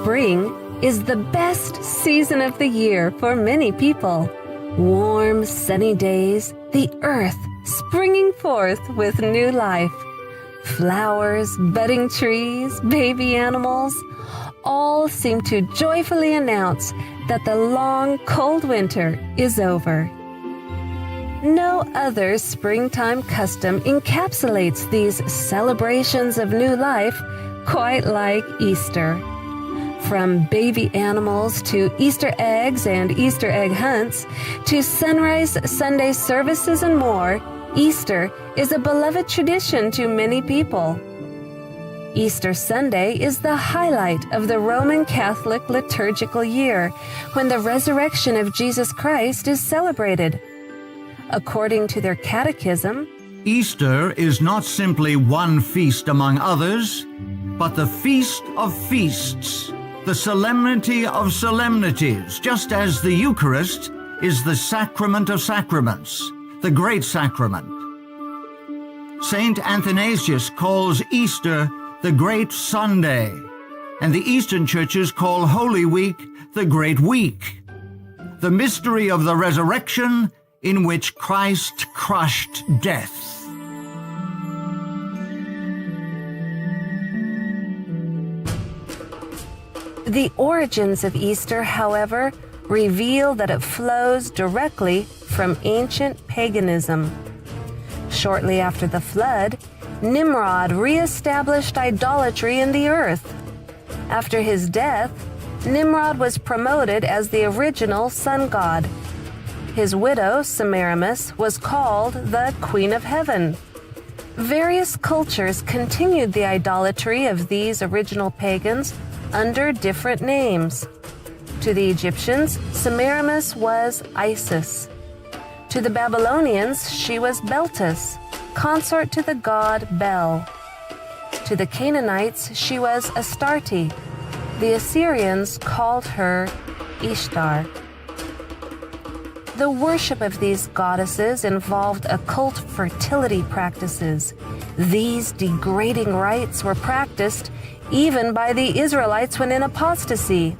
Spring is the best season of the year for many people. Warm, sunny days, the earth springing forth with new life. Flowers, budding trees, baby animals, all seem to joyfully announce that the long, cold winter is over. No other springtime custom encapsulates these celebrations of new life quite like Easter. From baby animals to Easter eggs and Easter egg hunts, to sunrise Sunday services and more, Easter is a beloved tradition to many people. Easter Sunday is the highlight of the Roman Catholic liturgical year, when the resurrection of Jesus Christ is celebrated. According to their catechism, Easter is not simply one feast among others, but the feast of feasts, the solemnity of solemnities, just as the Eucharist is the sacrament of sacraments, the great sacrament. Saint Athanasius calls Easter the Great Sunday, and the Eastern churches call Holy Week the Great Week, the mystery of the resurrection in which Christ crushed death. The origins of Easter, however, reveal that it flows directly from ancient paganism. Shortly after the flood, Nimrod reestablished idolatry in the earth. After his death, Nimrod was promoted as the original sun god. His widow, Semiramis, was called the Queen of Heaven. Various cultures continued the idolatry of these original pagans under different names. To the Egyptians, Semiramis was Isis. To the Babylonians, she was Beltis, consort to the god Bel. To the Canaanites, she was Astarte. The Assyrians called her Ishtar. The worship of these goddesses involved occult fertility practices. These degrading rites were practiced even by the Israelites when in apostasy.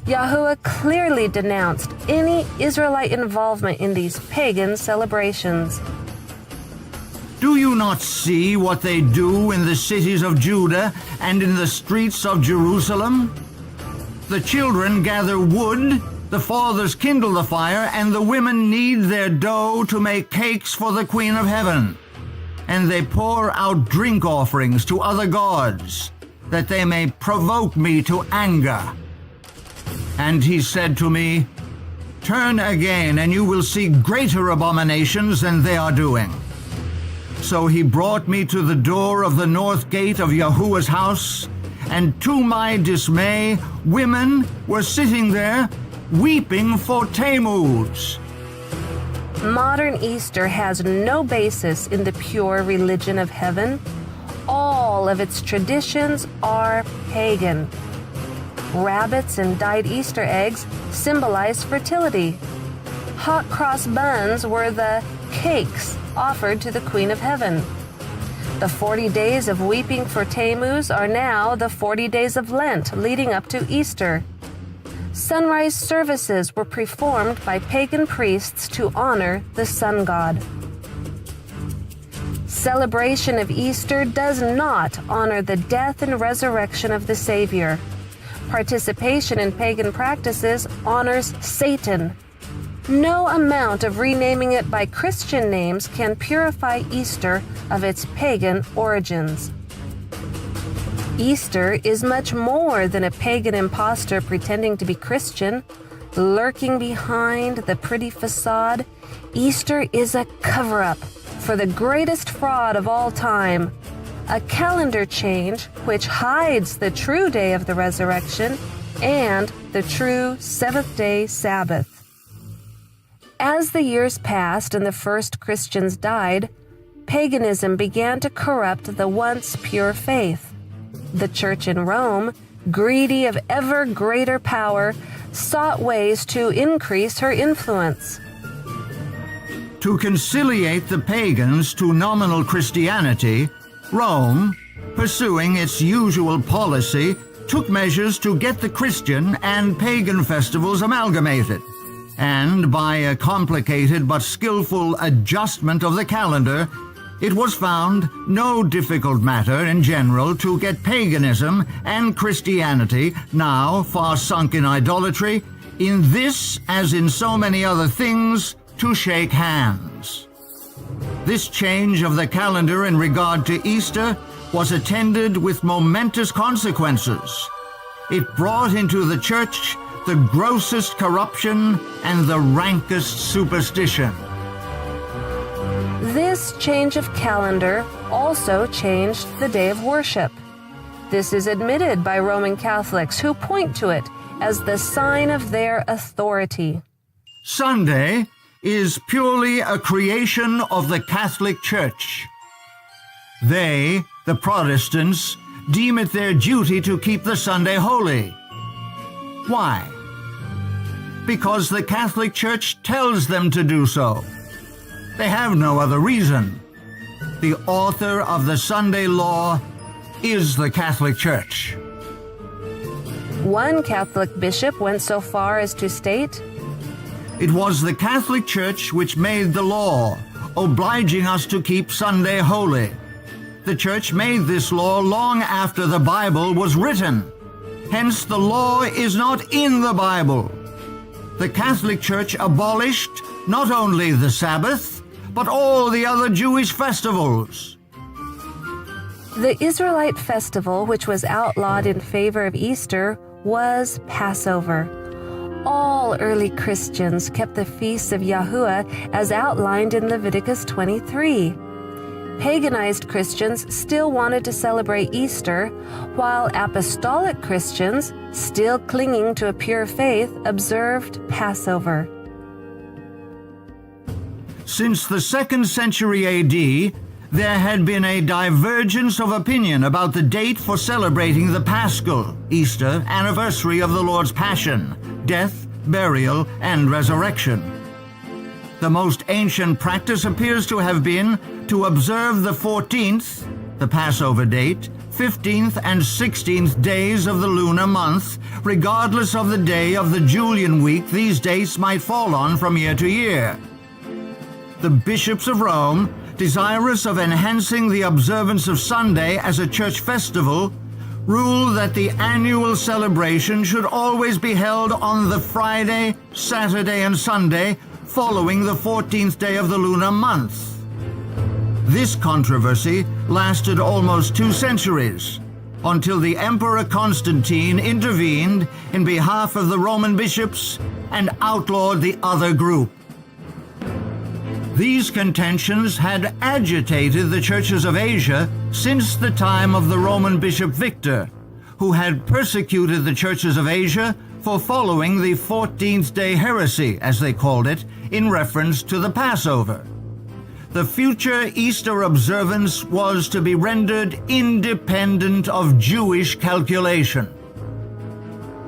Yahuwah clearly denounced any Israelite involvement in these pagan celebrations. Do you not see what they do in the cities of Judah and in the streets of Jerusalem? The children gather wood, the fathers kindle the fire, and the women knead their dough to make cakes for the Queen of Heaven. And they pour out drink offerings to other gods, that they may provoke me to anger. And he said to me, Turn again, and you will see greater abominations than they are doing. So he brought me to the door of the north gate of Yahuwah's house, and to my dismay, women were sitting there, weeping for Tammuz. Modern Easter has no basis in the pure religion of heaven. All of its traditions are pagan. Rabbits and dyed Easter eggs symbolize fertility. Hot cross buns were the cakes offered to the Queen of Heaven. The 40 days of weeping for Tammuz are now the 40 days of Lent leading up to Easter. Sunrise services were performed by pagan priests to honor the sun god. Celebration of Easter does not honor the death and resurrection of the Savior. Participation in pagan practices honors Satan. No amount of renaming it by Christian names can purify Easter of its pagan origins. Easter is much more than a pagan impostor pretending to be Christian, lurking behind the pretty facade. Easter is a cover-up for the greatest fraud of all time, a calendar change which hides the true day of the resurrection and the true seventh-day Sabbath. As the years passed and the first Christians died, paganism began to corrupt the once pure faith. The Church in Rome, greedy of ever greater power, sought ways to increase her influence. To conciliate the pagans to nominal Christianity, Rome, pursuing its usual policy, took measures to get the Christian and pagan festivals amalgamated, and by a complicated but skillful adjustment of the calendar, it was found no difficult matter in general to get paganism and Christianity, now far sunk in idolatry, in this as in so many other things, to shake hands. This change of the calendar in regard to Easter was attended with momentous consequences. It brought into the church the grossest corruption and the rankest superstition. This change of calendar also changed the day of worship. This is admitted by Roman Catholics, who point to it as the sign of their authority. Sunday is purely a creation of the Catholic Church. They, the Protestants, deem it their duty to keep the Sunday holy. Why? Because the Catholic Church tells them to do so. They have no other reason. The author of the Sunday law is the Catholic Church. One Catholic bishop went so far as to state, It was the Catholic Church which made the law, obliging us to keep Sunday holy. The Church made this law long after the Bible was written. Hence, the law is not in the Bible. The Catholic Church abolished not only the Sabbath, but all the other Jewish festivals. the Israelite festival, which was outlawed in favor of Easter, was Passover. All early Christians kept the feasts of Yahuwah as outlined in Leviticus 23. Paganized Christians still wanted to celebrate Easter, while apostolic Christians, still clinging to a pure faith, observed Passover. Since the 2nd century AD, there had been a divergence of opinion about the date for celebrating the Paschal, Easter, anniversary of the Lord's Passion, death, burial, and resurrection. The most ancient practice appears to have been to observe the 14th, the Passover date, 15th and 16th days of the lunar month, regardless of the day of the Julian week these dates might fall on from year to year. The bishops of Rome, desirous of enhancing the observance of Sunday as a church festival, ruled that the annual celebration should always be held on the Friday, Saturday, and Sunday following the 14th day of the lunar month. This controversy lasted almost 2 centuries, until the Emperor Constantine intervened in behalf of the Roman bishops and outlawed the other group. These contentions had agitated the churches of Asia since the time of the Roman Bishop Victor, who had persecuted the churches of Asia for following the 14th day heresy, as they called it, in reference to the Passover. The future Easter observance was to be rendered independent of Jewish calculation.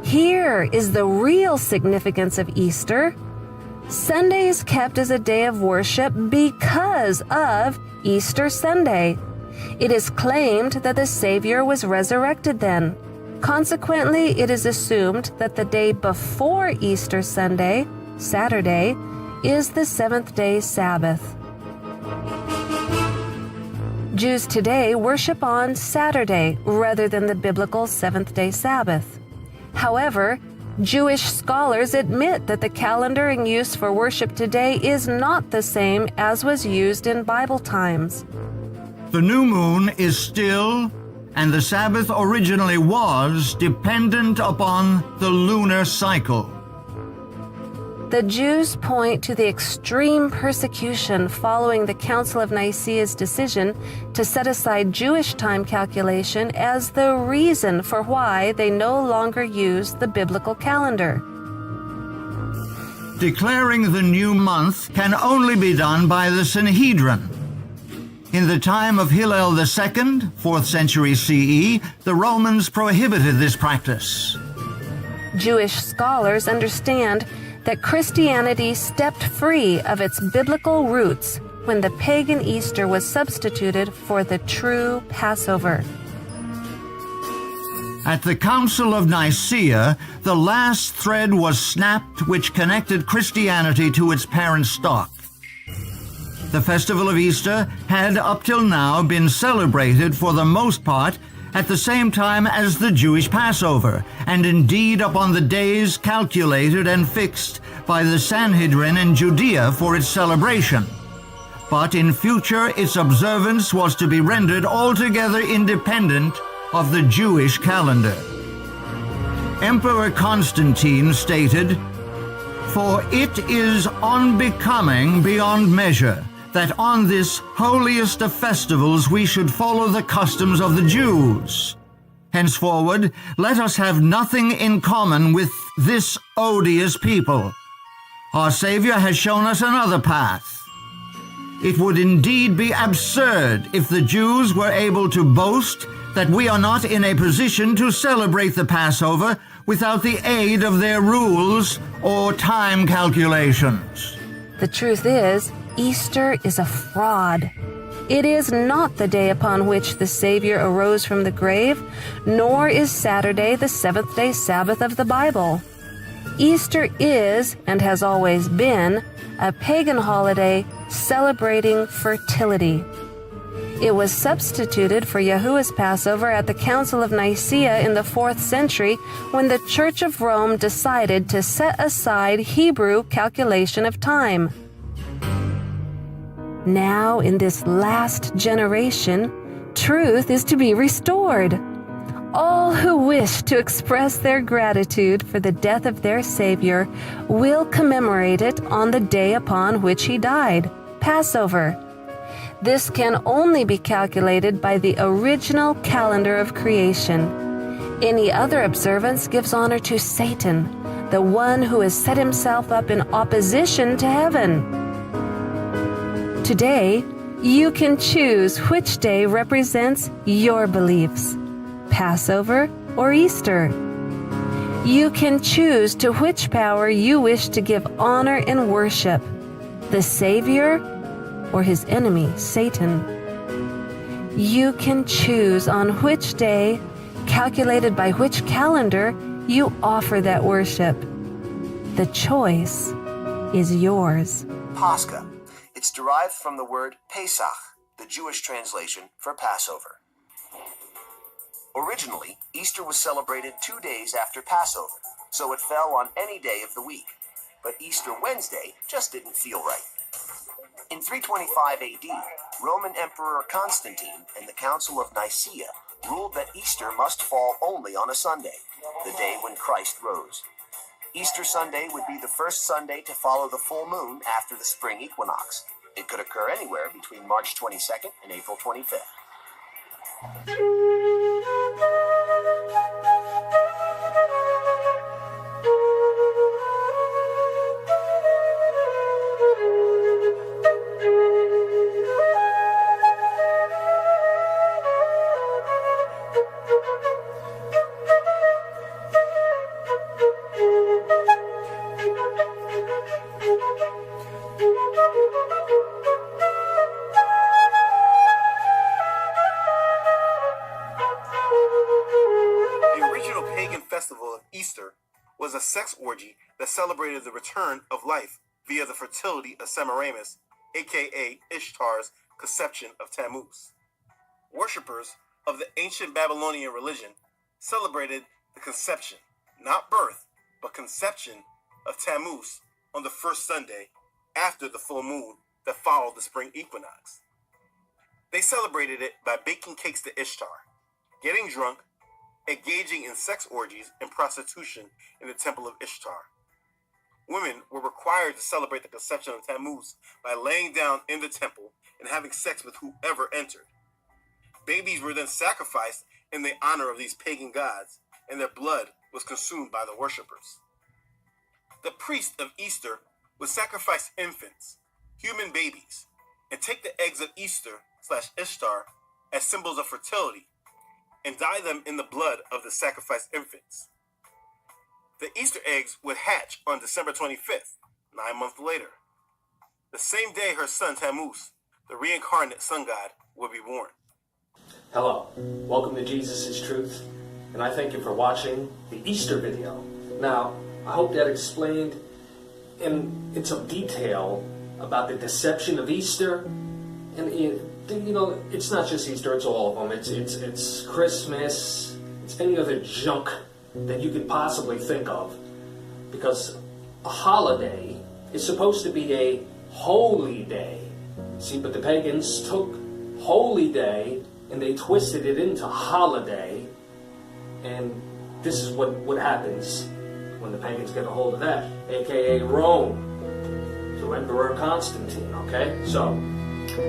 Here is the real significance of Easter. Sunday is kept as a day of worship because of Easter Sunday. It is claimed that the Savior was resurrected then. Consequently, it is assumed that the day before Easter Sunday, Saturday, is the 7th-day Sabbath. Jews today worship on Saturday rather than the biblical 7th-day Sabbath. However, Jewish scholars admit that the calendar in use for worship today is not the same as was used in Bible times. The new moon is still, and the Sabbath originally was, dependent upon the lunar cycle. The Jews point to the extreme persecution following the Council of Nicaea's decision to set aside Jewish time calculation as the reason for why they no longer use the biblical calendar. Declaring the new month can only be done by the Sanhedrin. In the time of Hillel II, 4th century CE, the Romans prohibited this practice. Jewish scholars understand that Christianity stepped free of its biblical roots when the pagan Easter was substituted for the true Passover. At the Council of Nicaea, the last thread was snapped which connected Christianity to its parent stock. The festival of Easter had up till now been celebrated for the most part at the same time as the Jewish Passover, and indeed upon the days calculated and fixed by the Sanhedrin in Judea for its celebration. But in future its observance was to be rendered altogether independent of the Jewish calendar. Emperor Constantine stated, "For it is unbecoming beyond measure that on this holiest of festivals we should follow the customs of the Jews. Henceforward, let us have nothing in common with this odious people. Our Savior has shown us another path. It would indeed be absurd if the Jews were able to boast that we are not in a position to celebrate the Passover without the aid of their rules or time calculations." The truth is, Easter is a fraud. It is not the day upon which the Savior arose from the grave, nor is Saturday the seventh-day Sabbath of the Bible. Easter is, and has always been, a pagan holiday celebrating fertility. It was substituted for Yahuwah's Passover at the Council of Nicaea in the 4th century when the Church of Rome decided to set aside Hebrew calculation of time. Now, in this last generation, truth is to be restored. All who wish to express their gratitude for the death of their Savior will commemorate it on the day upon which he died, Passover. This can only be calculated by the original calendar of creation. Any other observance gives honor to Satan, the one who has set himself up in opposition to heaven. Today, you can choose which day represents your beliefs, Passover or Easter. You can choose to which power you wish to give honor and worship, the Savior or his enemy, Satan. You can choose on which day, calculated by which calendar, you offer that worship. The choice is yours. Pascha. It's derived from the word Pesach, the Jewish translation for Passover. Originally, Easter was celebrated 2 days after Passover, so it fell on any day of the week. But Easter Wednesday just didn't feel right. In 325 AD, Roman Emperor Constantine and the Council of Nicaea ruled that Easter must fall only on a Sunday, the day when Christ rose. Easter Sunday would be the first Sunday to follow the full moon after the spring equinox. It could occur anywhere between March 22nd and April 25th. Easter was a sex orgy that celebrated the return of life via the fertility of Semiramis, aka Ishtar's conception of Tammuz. Worshippers of the ancient Babylonian religion celebrated the conception, not birth, but conception of Tammuz on the first Sunday after the full moon that followed the spring equinox. They celebrated it by baking cakes to Ishtar, getting drunk, engaging in sex orgies and prostitution in the temple of Ishtar. Women were required to celebrate the conception of Tammuz by laying down in the temple and having sex with whoever entered. Babies were then sacrificed in the honor of these pagan gods, and their blood was consumed by the worshippers. The priest of Easter would sacrifice infants, human babies, and take the eggs of Easter/Ishtar as symbols of fertility and dye them in the blood of the sacrificed infants. The Easter eggs would hatch on December 25th, 9 months later. The same day her son Tammuz, the reincarnate sun god, would be born. Hello, welcome to Jesus is Truth. and I thank you for watching the Easter video. Now, I hope that explained in some detail about the deception of Easter. And you know, it's not just Easter, it's all of them. It's Christmas, it's any other junk that you could possibly think of. Because a holiday is supposed to be a holy day. See, but the pagans took holy day and they twisted it into holiday. And this is what happens when the pagans get a hold of that, aka Rome, to Emperor Constantine, okay? So,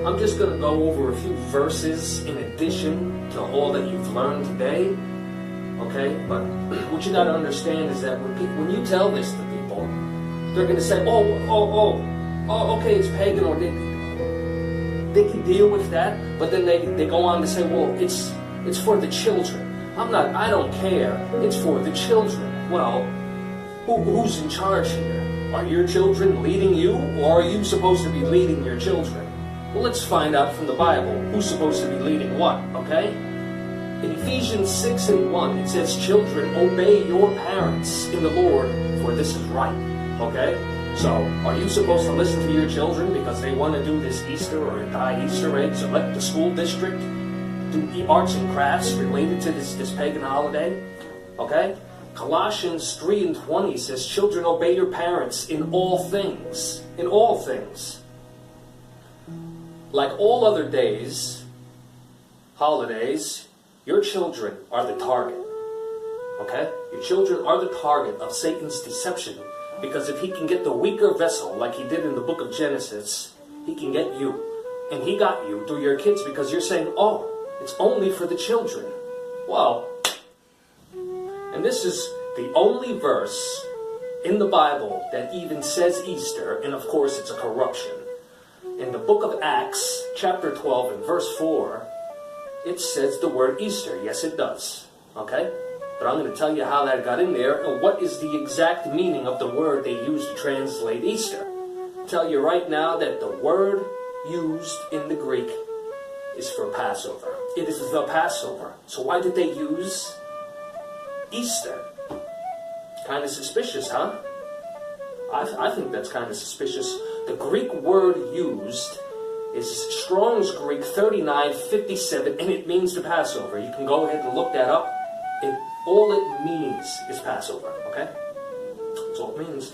I'm just going to go over a few verses in addition to all that you've learned today, okay? But what you got to understand is that when you tell this to people, they're going to say, oh, okay, it's pagan, or they can deal with that, but then they go on to say, well, it's for the children. I don't care, it's for the children. Well, who's in charge here? Are your children leading you, or are you supposed to be leading your children? Well, let's find out from the Bible who's supposed to be leading what, okay? In Ephesians 6:1, it says, children, obey your parents in the Lord, for this is right, okay? So, are you supposed to listen to your children because they want to do this Easter or dye Easter eggs, or let the school district do arts and crafts related to this pagan holiday? Okay? Colossians 3:20 says, children, obey your parents in all things. In all things. Like all other days, holidays, your children are the target. Okay? Your children are the target of Satan's deception, because if he can get the weaker vessel like he did in the book of Genesis, he can get you. And he got you through your kids because you're saying, oh, it's only for the children. Well, and this is the only verse in the Bible that even says Easter, and of course it's a corruption. In the book of Acts, chapter 12 and verse 4, it says the word Easter. Yes, it does. Okay? But I'm going to tell you how that got in there and what is the exact meaning of the word they used to translate Easter. I'll tell you right now that the word used in the Greek is for Passover. It is the Passover. So why did they use Easter? Kind of suspicious, huh? I think that's kind of suspicious. The Greek word used is Strong's Greek 3957, and it means the Passover. You can go ahead and look that up. All it means is Passover, okay? That's all it means.